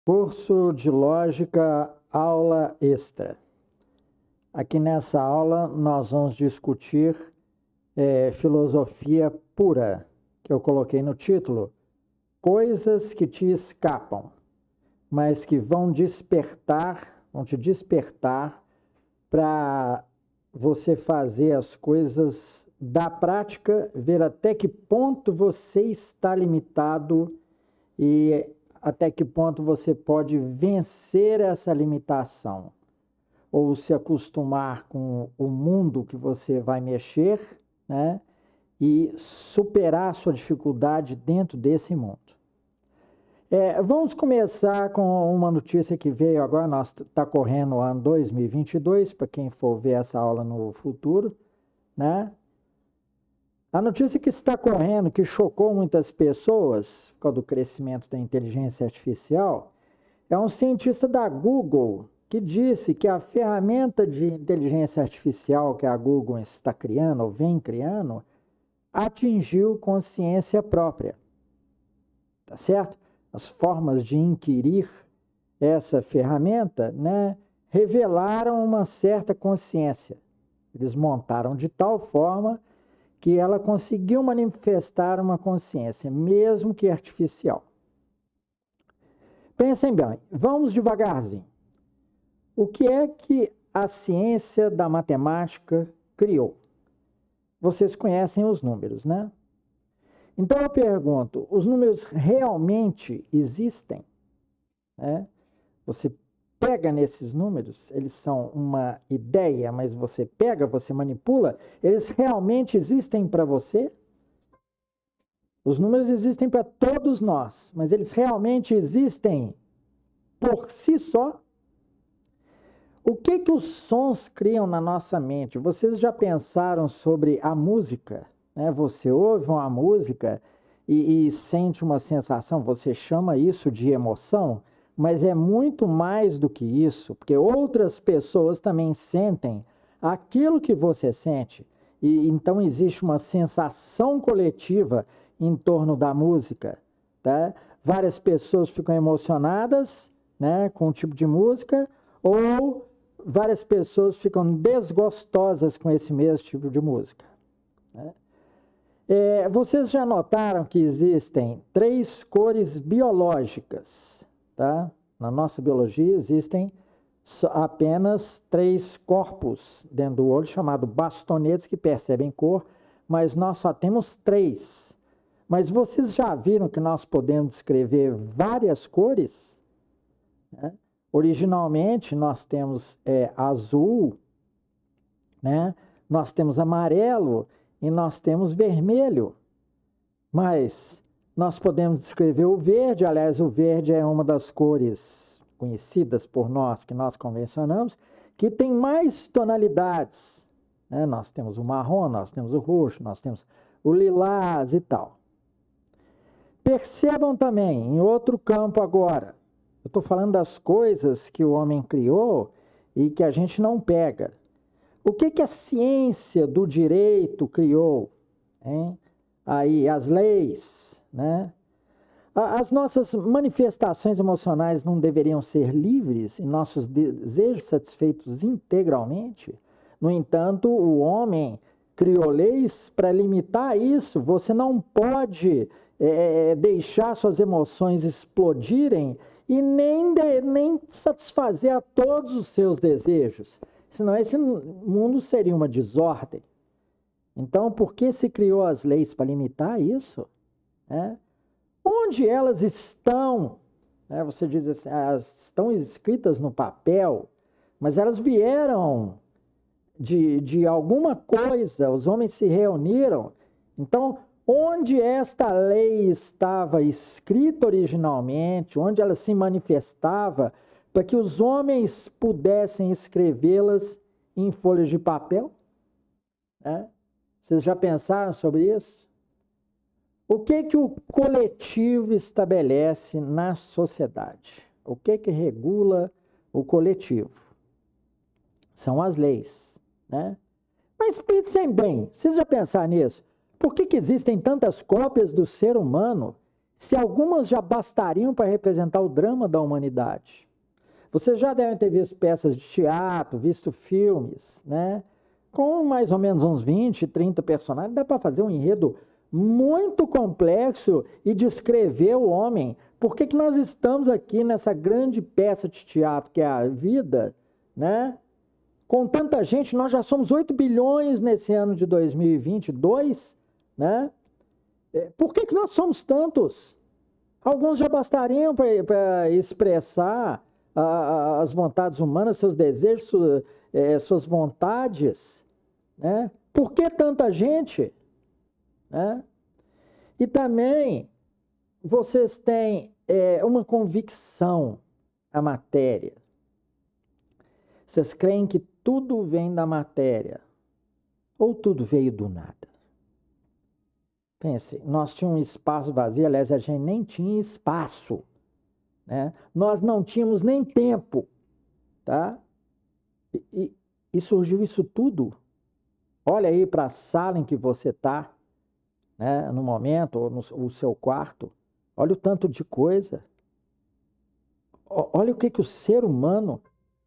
Curso de Lógica, aula extra. Aqui nessa aula nós vamos discutir filosofia pura, que eu coloquei no título, coisas que te escapam, mas que vão te despertar para você fazer as coisas da prática, ver até que ponto você está limitado e até que ponto você pode vencer essa limitação, ou se acostumar com o mundo que você vai mexer, né? E superar a sua dificuldade dentro desse mundo. Vamos começar com uma notícia que veio agora, está correndo o ano 2022, para quem for ver essa aula no futuro, né? A notícia que está correndo, que chocou muitas pessoas, por causa do crescimento da inteligência artificial, é um cientista da Google que disse que a ferramenta de inteligência artificial que a Google está criando, ou vem criando, atingiu consciência própria. Tá certo? As formas de inquirir essa ferramenta, né, revelaram uma certa consciência. Eles montaram de tal forma que ela conseguiu manifestar uma consciência, mesmo que artificial. Pensem bem, vamos devagarzinho. O que é que a ciência da matemática criou? Vocês conhecem os números, né? Então eu pergunto, os números realmente existem? Você pega nesses números, eles são uma ideia, mas você pega, você manipula, eles realmente existem para você? Os números existem para todos nós, mas eles realmente existem por si só? O que os sons criam na nossa mente? Vocês já pensaram sobre a música? Você ouve uma música e sente uma sensação, você chama isso de emoção, mas é muito mais do que isso, porque outras pessoas também sentem aquilo que você sente. E então existe uma sensação coletiva em torno da música, tá? Várias pessoas ficam emocionadas, né, com um tipo de música, ou várias pessoas ficam desgostosas com esse mesmo tipo de música, né? Vocês já notaram que existem 3 cores biológicas, tá? Na nossa biologia existem apenas 3 corpos dentro do olho, chamados bastonetes, que percebem cor, mas nós só temos 3. Mas vocês já viram que nós podemos descrever várias cores? Né? Originalmente nós temos azul, né? Nós temos amarelo e nós temos vermelho. Mas nós podemos descrever o verde, aliás, o verde é uma das cores conhecidas por nós, que nós convencionamos, que tem mais tonalidades, né? Nós temos o marrom, nós temos o roxo, nós temos o lilás e tal. Percebam também, em outro campo agora, eu estou falando das coisas que o homem criou e que a gente não pega. O que a ciência do direito criou? Hein? Aí, as leis, né? As nossas manifestações emocionais não deveriam ser livres e nossos desejos satisfeitos integralmente? No entanto, o homem criou leis para limitar isso. Você não pode deixar suas emoções explodirem e nem satisfazer a todos os seus desejos. Senão esse mundo seria uma desordem. Então, por que se criou as leis para limitar isso? Onde elas estão? Você diz assim, elas estão escritas no papel, mas elas vieram de alguma coisa, os homens se reuniram. Então, onde esta lei estava escrita originalmente, onde ela se manifestava, para que os homens pudessem escrevê-las em folhas de papel? Vocês já pensaram sobre isso? O que o coletivo estabelece na sociedade? O que regula o coletivo? São as leis, né? Mas pensem bem, vocês já pensaram nisso? Por que existem tantas cópias do ser humano se algumas já bastariam para representar o drama da humanidade. Vocês já devem ter visto peças de teatro, visto filmes, né? Com mais ou menos uns 20, 30 personagens, dá para fazer um enredo muito complexo e descrever o homem. Por que que nós estamos aqui nessa grande peça de teatro que é a vida, né? Com tanta gente, nós já somos 8 bilhões nesse ano de 2022, né? Por que que nós somos tantos? Alguns já bastariam para expressar as vontades humanas, seus desejos, suas vontades, né? Por que tanta gente? Né? E também vocês têm uma convicção à matéria. Vocês creem que tudo vem da matéria ou tudo veio do nada? Pense, nós tínhamos um espaço vazio, aliás, a gente nem tinha espaço, né? Nós não tínhamos nem tempo, tá? E surgiu isso tudo. Olha aí para a sala em que você está, né, no momento, ou no seu quarto. Olha o tanto de coisa. Olha o que o ser humano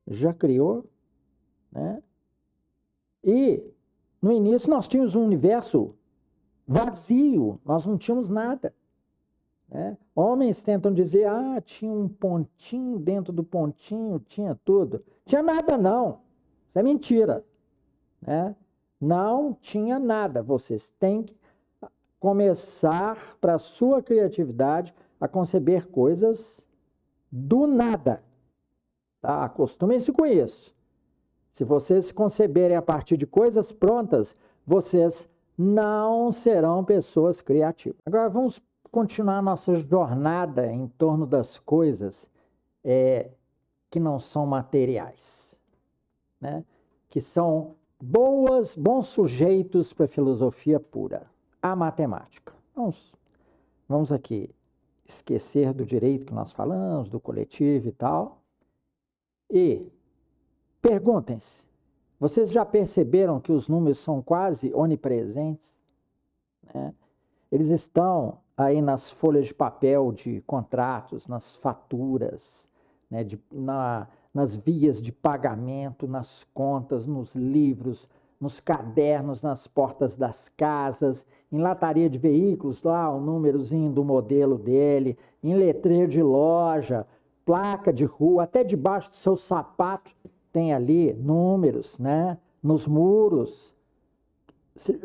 já criou, né? E no início nós tínhamos um universo vazio, nós não tínhamos nada, né? Homens tentam dizer, tinha um pontinho, dentro do pontinho tinha tudo. Tinha nada não, isso é mentira, né? Não tinha nada. Vocês têm que começar, para a sua criatividade, a conceber coisas do nada, tá? Acostumem-se com isso. Se vocês conceberem a partir de coisas prontas, vocês não serão pessoas criativas. Agora vamos continuar nossa jornada em torno das coisas que não são materiais, né? Que são bons sujeitos para a filosofia pura, a matemática. Vamos aqui esquecer do direito que nós falamos, do coletivo e tal, e perguntem-se, vocês já perceberam que os números são quase onipresentes, né? Eles estão aí nas folhas de papel de contratos, nas faturas, né? Nas vias de pagamento, nas contas, nos livros, nos cadernos, nas portas das casas, em lataria de veículos, lá o númerozinho do modelo dele, em letreiro de loja, placa de rua, até debaixo do seu sapato tem ali números, né? Nos muros.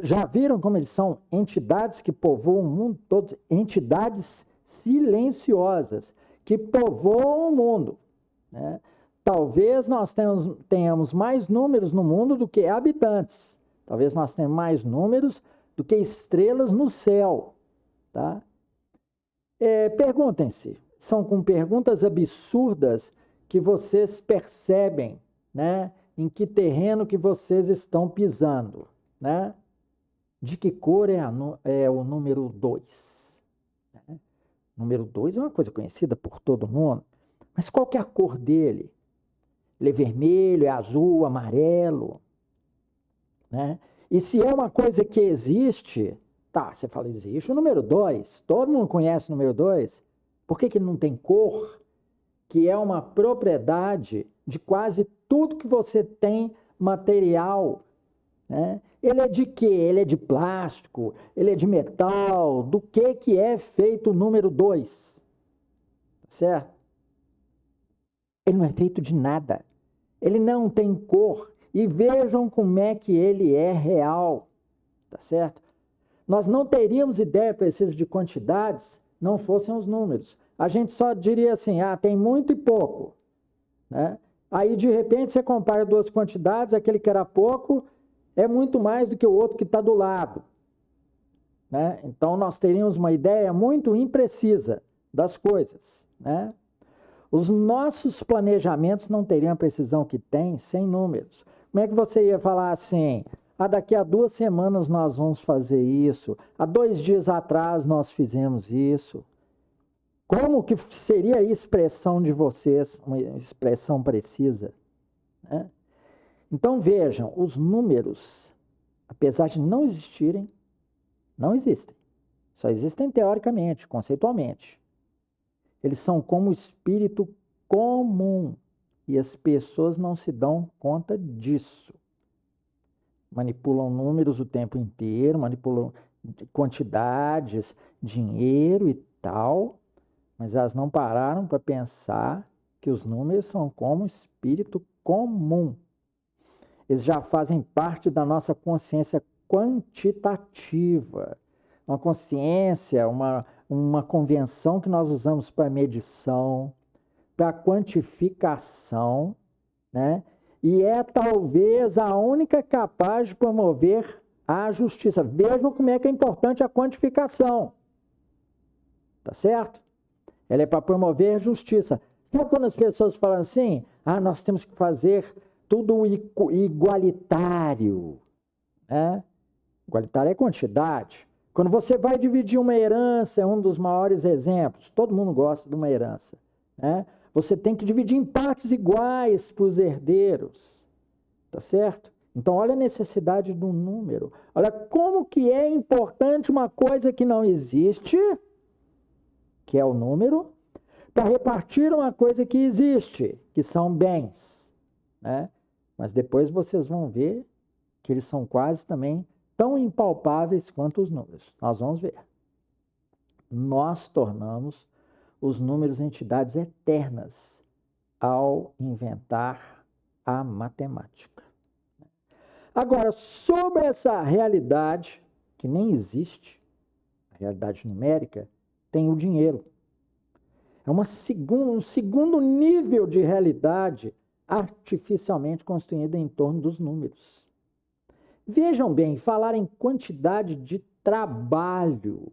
Já viram como eles são entidades que povoam o mundo todo? Entidades silenciosas que povoam o mundo, né? Talvez nós tenhamos mais números no mundo do que habitantes. Talvez nós tenhamos mais números do que estrelas no céu, tá? Perguntem-se, são com perguntas absurdas que vocês percebem, né, em que terreno que vocês estão pisando, né? De que cor é o número 2? Né? O número 2 é uma coisa conhecida por todo mundo, mas qual que é a cor dele? Ele é vermelho, é azul, amarelo, né? E se é uma coisa que existe, tá, você fala, existe o número 2, todo mundo conhece o número 2, por que ele não tem cor? Que é uma propriedade de quase tudo que você tem material, né? Ele é de quê? Ele é de plástico, ele é de metal, do que é feito o número 2, certo? Ele não é feito de nada, ele não tem cor, e vejam como é que ele é real, tá certo? Nós não teríamos ideia precisa de quantidades, não fossem os números. A gente só diria assim, tem muito e pouco, né? Aí, de repente, você compara duas quantidades, aquele que era pouco é muito mais do que o outro que está do lado, né? Então, nós teríamos uma ideia muito imprecisa das coisas, né? Os nossos planejamentos não teriam a precisão que tem sem números. Como é que você ia falar assim, daqui a 2 semanas nós vamos fazer isso, há 2 dias atrás nós fizemos isso? Como que seria a expressão de vocês, uma expressão precisa, né? Então vejam, os números, apesar de não existirem, não existem. Só existem teoricamente, conceitualmente. Eles são como o espírito comum. E as pessoas não se dão conta disso. Manipulam números o tempo inteiro, manipulam quantidades, dinheiro e tal, mas elas não pararam para pensar que os números são como espírito comum. Eles já fazem parte da nossa consciência quantitativa, uma consciência, uma convenção que nós usamos para medição, para quantificação, né? E é talvez a única capaz de promover a justiça. Vejam como é que é importante a quantificação. Tá certo? Ela é para promover justiça. Sabe quando as pessoas falam assim? Ah, nós temos que fazer tudo igualitário. Né? Igualitário é quantidade. Quando você vai dividir uma herança, é um dos maiores exemplos. Todo mundo gosta de uma herança. Né? Você tem que dividir em partes iguais para os herdeiros. Tá certo? Então, olha a necessidade do número. Olha como que é importante uma coisa que não existe, que é o número, para repartir uma coisa que existe, que são bens. Né? Mas depois vocês vão ver que eles são quase também tão impalpáveis quanto os números. Nós vamos ver. Nós tornamos os números entidades eternas ao inventar a matemática. Agora, sobre essa realidade, que nem existe, a realidade numérica, tem o dinheiro. É um segundo nível de realidade artificialmente construída em torno dos números. Vejam bem, falar em quantidade de trabalho,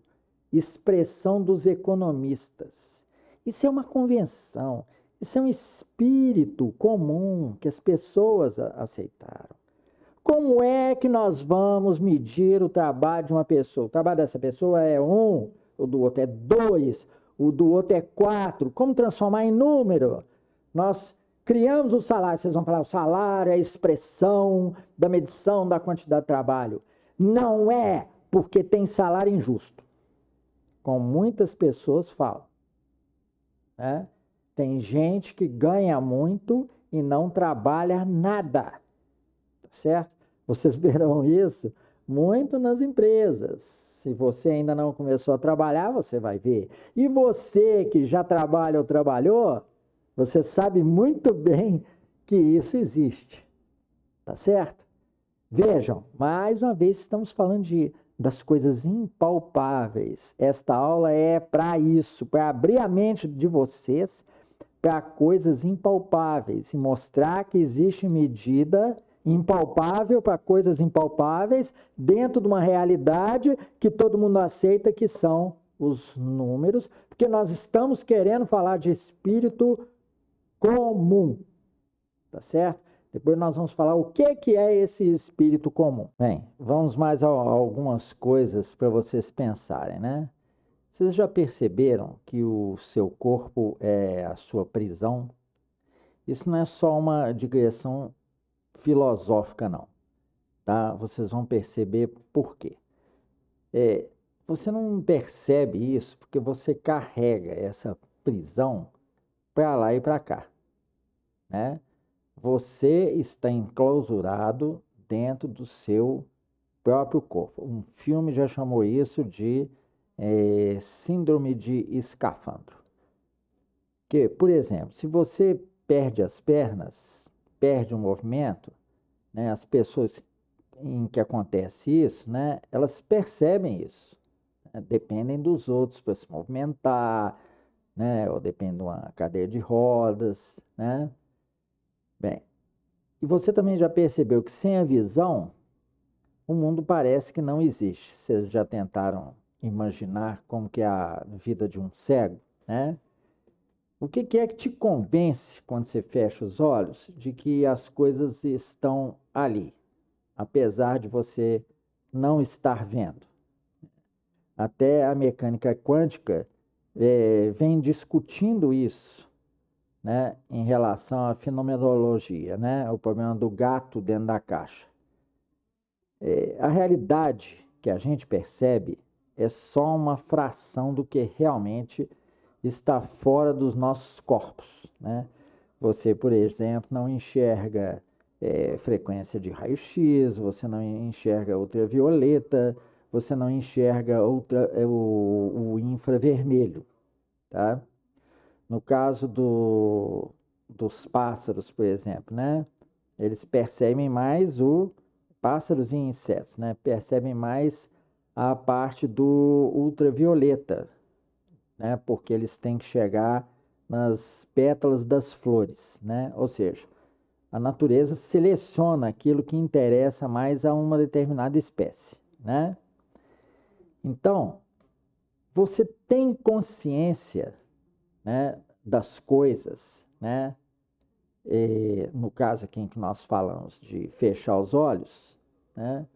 expressão dos economistas. Isso é uma convenção, isso é um espírito comum que as pessoas aceitaram. Como é que nós vamos medir o trabalho de uma pessoa? O trabalho dessa pessoa é 1, o do outro é 2, o do outro é 4. Como transformar em número? Nós criamos o salário. Vocês vão falar, o salário é a expressão da medição da quantidade de trabalho. Não é, porque tem salário injusto. Como muitas pessoas falam. Né? Tem gente que ganha muito e não trabalha nada. Certo? Vocês verão isso muito nas empresas. Se você ainda não começou a trabalhar, você vai ver. E você que já trabalha ou trabalhou, você sabe muito bem que isso existe. Tá certo? Vejam, mais uma vez estamos falando das coisas impalpáveis. Esta aula é para isso, para abrir a mente de vocês para coisas impalpáveis e mostrar que existe medida impalpável para coisas impalpáveis dentro de uma realidade que todo mundo aceita, que são os números, porque nós estamos querendo falar de espírito comum, tá certo? Depois nós vamos falar o que é esse espírito comum. Bem, vamos mais a algumas coisas para vocês pensarem, né? Vocês já perceberam que o seu corpo é a sua prisão? Isso não é só uma digressão filosófica, não. Tá? Vocês vão perceber por quê. Você não percebe isso porque você carrega essa prisão para lá e para cá. Né? Você está enclausurado dentro do seu próprio corpo. Um filme já chamou isso de síndrome de escafandro. Que, por exemplo, se você perde as pernas, perde o movimento, né, as pessoas em que acontece isso, né, elas percebem isso. Né, dependem dos outros para se movimentar, né, ou depende de uma cadeira de rodas, né? Bem, e você também já percebeu que sem a visão, o mundo parece que não existe. Vocês já tentaram imaginar como que é a vida de um cego, né? O que é que te convence, quando você fecha os olhos, de que as coisas estão ali, apesar de você não estar vendo? Até a mecânica quântica vem discutindo isso, né, em relação à fenomenologia, né, o problema do gato dentro da caixa. A realidade que a gente percebe é só uma fração do que realmente está fora dos nossos corpos, né? Você, por exemplo, não enxerga frequência de raio-x, você não enxerga ultravioleta, você não enxerga o infravermelho, tá? No caso dos pássaros, por exemplo, né? Eles percebem mais pássaros e insetos, né? Percebem mais a parte do ultravioleta, né? Porque eles têm que chegar nas pétalas das flores, né? Ou seja, a natureza seleciona aquilo que interessa mais a uma determinada espécie, né? Então, você tem consciência, né, das coisas, né? No caso aqui em que nós falamos de fechar os olhos, né?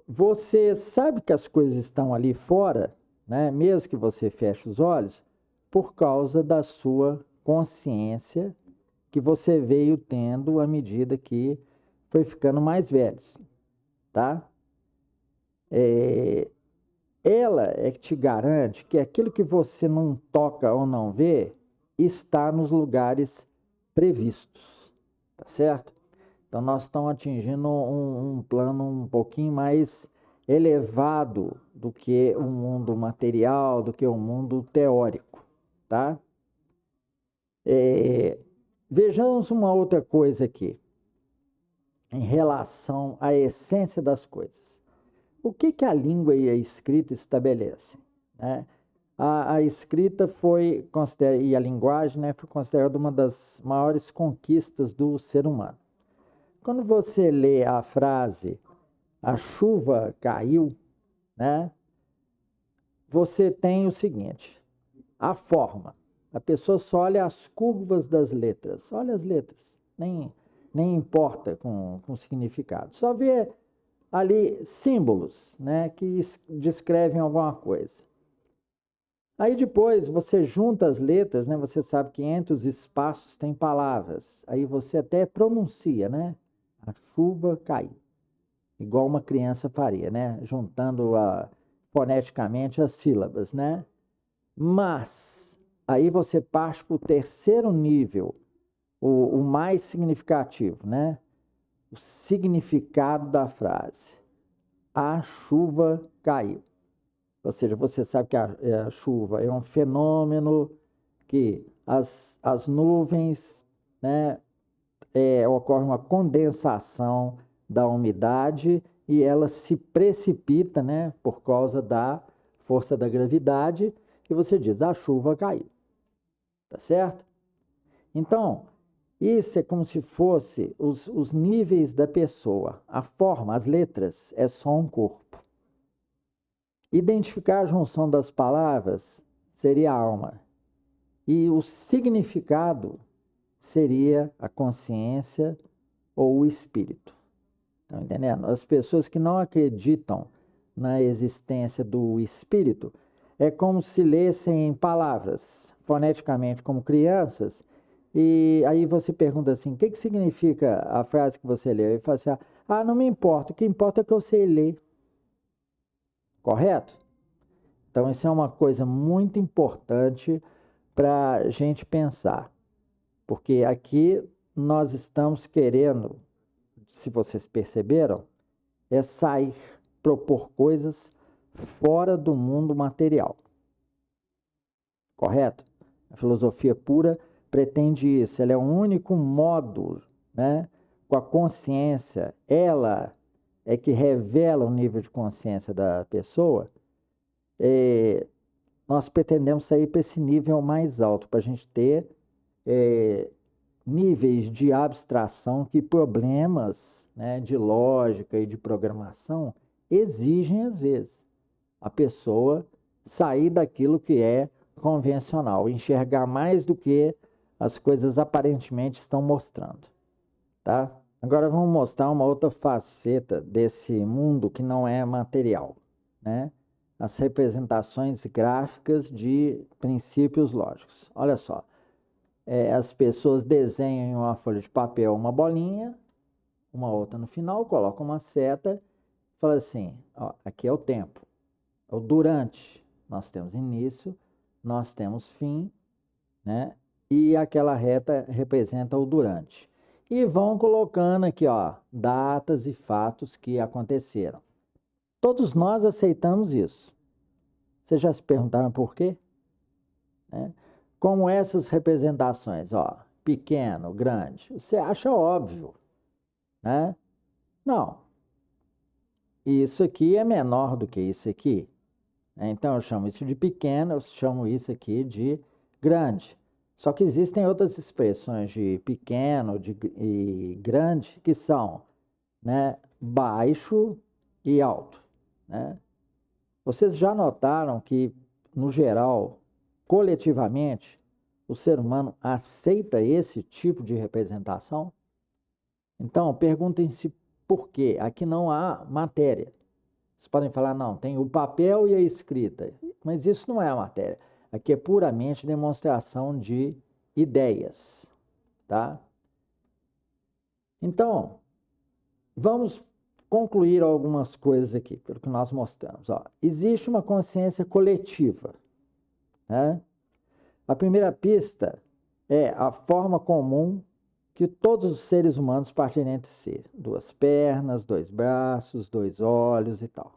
Você sabe que as coisas estão ali fora, né? Mesmo que você feche os olhos, por causa da sua consciência que você veio tendo à medida que foi ficando mais velho, tá? Ela é que te garante que aquilo que você não toca ou não vê está nos lugares previstos, tá certo? Então nós estamos atingindo um plano um pouquinho mais elevado do que o mundo material, do que o mundo teórico, tá? Vejamos uma outra coisa aqui, em relação à essência das coisas. O que a língua e a escrita estabelecem, né? A escrita foi considerada, e a linguagem, né, foi considerada uma das maiores conquistas do ser humano. Quando você lê a frase "a chuva caiu", né, você tem o seguinte: a forma. A pessoa só olha as curvas das letras, olha as letras, nem importa com o significado. Só vê ali símbolos, né, que descrevem alguma coisa. Aí depois você junta as letras, né, você sabe que entre os espaços tem palavras. Aí você até pronuncia, né? A chuva caiu. Igual uma criança faria, né? Juntando foneticamente as sílabas, né? Mas aí você parte para o terceiro nível, o mais significativo, né? O significado da frase. A chuva caiu. Ou seja, você sabe que a chuva é um fenômeno que as nuvens, né, ocorre uma condensação da umidade e ela se precipita, né, por causa da força da gravidade, e você diz, a chuva caiu. Tá certo? Então, isso é como se fosse os níveis da pessoa. A forma, as letras, é só um corpo. Identificar a junção das palavras seria a alma. E o significado seria a consciência ou o espírito. Estão entendendo? As pessoas que não acreditam na existência do espírito é como se lessem palavras foneticamente como crianças, e aí você pergunta assim: o que significa a frase que você leu? Ele fala assim: não me importa, o que importa é que eu sei ler. Correto? Então, isso é uma coisa muito importante para a gente pensar, porque aqui nós estamos querendo, se vocês perceberam, é sair, propor coisas fora do mundo material. Correto? A filosofia pura pretende isso, ela é o único modo, né, com a consciência, ela é que revela o nível de consciência da pessoa. Nós pretendemos sair para esse nível mais alto, para a gente ter níveis de abstração que problemas, né, de lógica e de programação exigem, às vezes, a pessoa sair daquilo que é convencional, enxergar mais do que as coisas aparentemente estão mostrando, tá? Agora vamos mostrar uma outra faceta desse mundo que não é material, né? As representações gráficas de princípios lógicos. Olha só, as pessoas desenham em uma folha de papel uma bolinha, uma outra no final, colocam uma seta, fala assim, ó, aqui é o tempo. O durante, nós temos início, nós temos fim, né? E aquela reta representa o durante. E vão colocando aqui, ó, datas e fatos que aconteceram. Todos nós aceitamos isso. Vocês já se perguntaram por quê? Né? Como essas representações, ó, pequeno, grande, você acha óbvio, né? Não, isso aqui é menor do que isso aqui. Então eu chamo isso de pequeno, eu chamo isso aqui de grande. Só que existem outras expressões de pequeno e grande que são, né, baixo e alto, né? Vocês já notaram que, no geral, coletivamente, o ser humano aceita esse tipo de representação? Então, perguntem-se por quê. Aqui não há matéria. Vocês podem falar, não, tem o papel e a escrita. Mas isso não é a matéria. Aqui é puramente demonstração de ideias, tá? Então, vamos concluir algumas coisas aqui, pelo que nós mostramos. Ó, existe uma consciência coletiva, né? A primeira pista é a forma comum que todos os seres humanos partilham entre si. 2 pernas, 2 braços, 2 olhos e tal.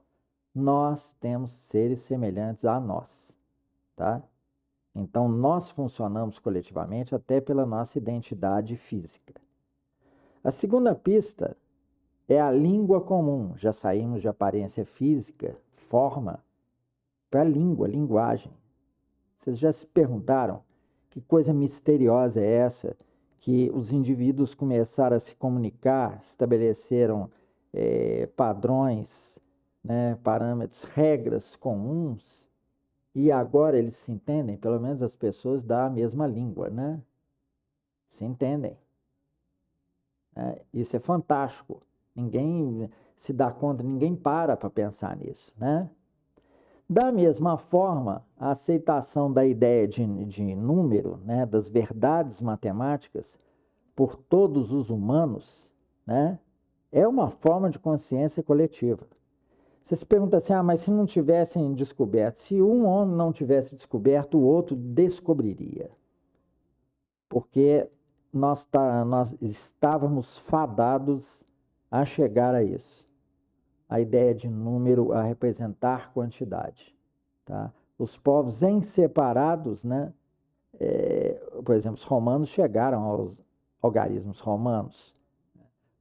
Nós temos seres semelhantes a nós, tá? Então, nós funcionamos coletivamente até pela nossa identidade física. A segunda pista é a língua comum. Já saímos de aparência física, forma, para língua, linguagem. Vocês já se perguntaram que coisa misteriosa é essa que os indivíduos começaram a se comunicar, estabeleceram padrões, né, parâmetros, regras comuns, e agora eles se entendem, pelo menos as pessoas da mesma língua, né? Se entendem. Isso é fantástico. Ninguém se dá conta, ninguém para pensar nisso, né? Da mesma forma, a aceitação da ideia de número, né, das verdades matemáticas, por todos os humanos, né, é uma forma de consciência coletiva. Você se pergunta assim, mas se não tivessem descoberto, se um homem não tivesse descoberto, o outro descobriria. Porque nós estávamos fadados a chegar a isso. A ideia de número a representar quantidade. Tá? Os povos em separados, né? Por exemplo, os romanos chegaram aos algarismos romanos.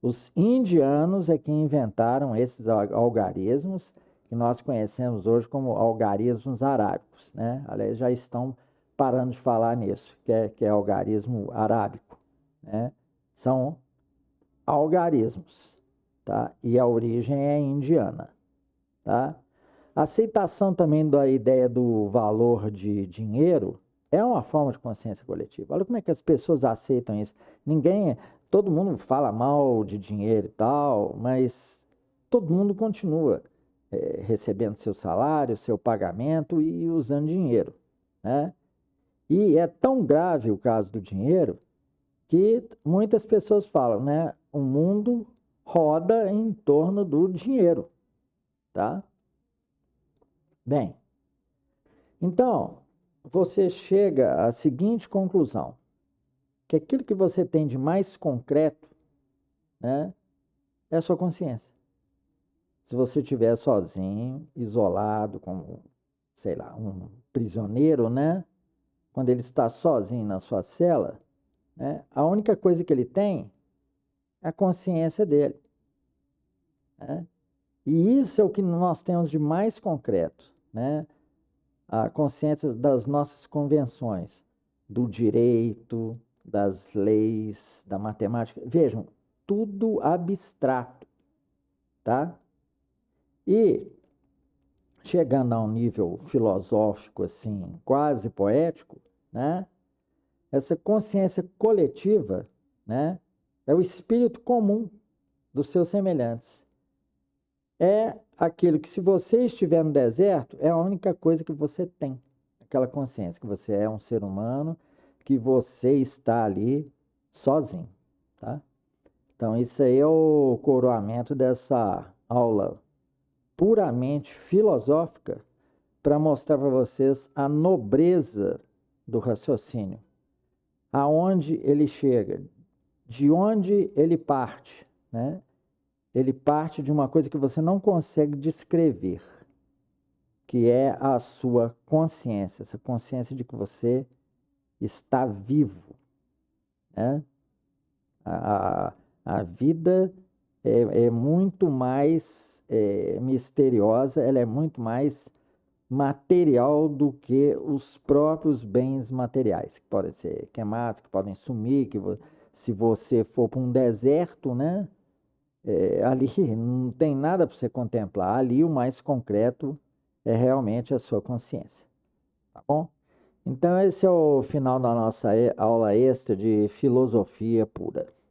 Os indianos é que inventaram esses algarismos que nós conhecemos hoje como algarismos arábicos, né? Aliás, já estão parando de falar nisso, que é algarismo arábico, né? São algarismos, tá? E a origem é indiana, tá? A aceitação também da ideia do valor de dinheiro é uma forma de consciência coletiva. Olha como é que as pessoas aceitam isso. Todo mundo fala mal de dinheiro e tal, mas todo mundo continua recebendo seu salário, seu pagamento e usando dinheiro, né? E é tão grave o caso do dinheiro que muitas pessoas falam, né? O mundo roda em torno do dinheiro, tá? Bem, então, você chega à seguinte conclusão, que aquilo que você tem de mais concreto, né, é a sua consciência. Se você estiver sozinho, isolado, como, sei lá, um prisioneiro, né, quando ele está sozinho na sua cela, né, a única coisa que ele tem é a consciência dele, né? E isso é o que nós temos de mais concreto, né? A consciência das nossas convenções, do direito, das leis, da matemática. Vejam, tudo abstrato, tá? E chegando a um nível filosófico assim, quase poético, né? Essa consciência coletiva, né, é o espírito comum dos seus semelhantes. É aquilo que, se você estiver no deserto, é a única coisa que você tem. Aquela consciência que você é um ser humano, que você está ali sozinho, tá? Então, isso aí é o coroamento dessa aula puramente filosófica, para mostrar para vocês a nobreza do raciocínio, aonde ele chega, de onde ele parte, né? Ele parte de uma coisa que você não consegue descrever, que é a sua consciência, essa consciência de que você está vivo, né? A vida é muito mais misteriosa, ela é muito mais material do que os próprios bens materiais, que podem ser queimados, que podem sumir, se você for para um deserto, né? Ali não tem nada para você contemplar, ali o mais concreto é realmente a sua consciência, tá bom? Então esse é o final da nossa aula extra de filosofia pura.